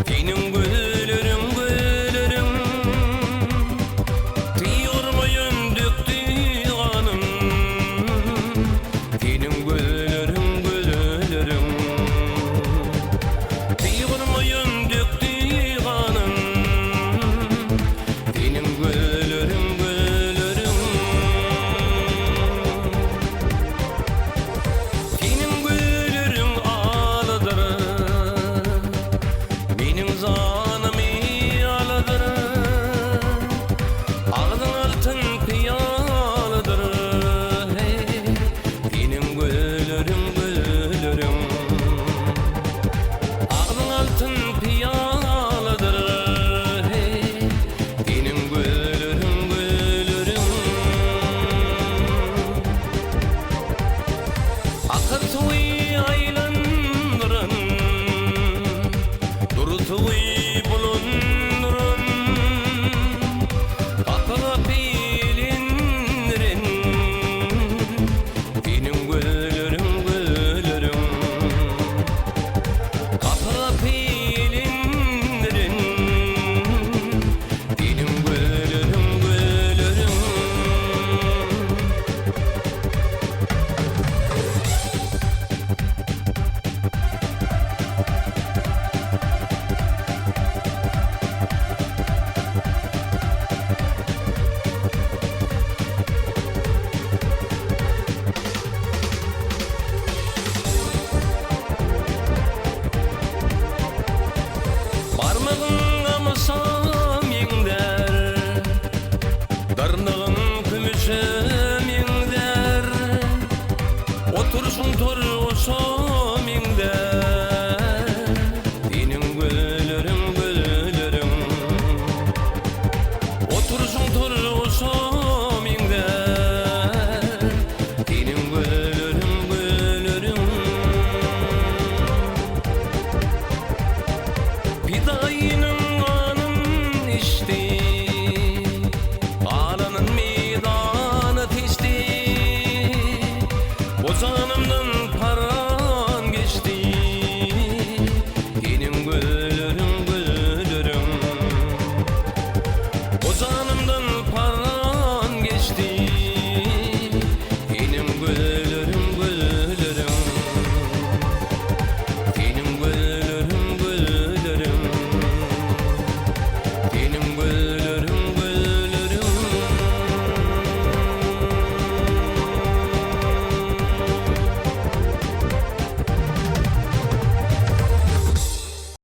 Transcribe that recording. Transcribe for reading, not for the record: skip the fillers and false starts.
Senin güllerin güllerin Tiyormayın döktü kanım. Senin güllerin güllerin Tiyormayın döktü kanım. Senin güllerin güllerin Senin güllerin ağladır. Benim zanımı aladır. Ağzın altın piyalıdır. Hey, benim güllerim güllerim. Ağzın altın piyalıdır. Hey, benim güllerim güllerim. Akar suyu aylandıran, durtuyu bulunduran, kapıda bilindirin. Benim güllerim güllerim. Kapıda bilindirin. Benim güllerim güllerim. Parmağınla masam yengder, darnağın kümüşüm yengder. Otursun torusum yengder. Senin güllerim güllerim. Otursun torusum yengder. Senin güllerim güllerim. Fidayının anın içti, ağlanın meydanı teşti. Bozanımdan paran geçti. Benim güllerim güllerim. Bozanımdan paran geçti. Benim güllerim güllerim. Benim güllerim güllerim. Benim güllerim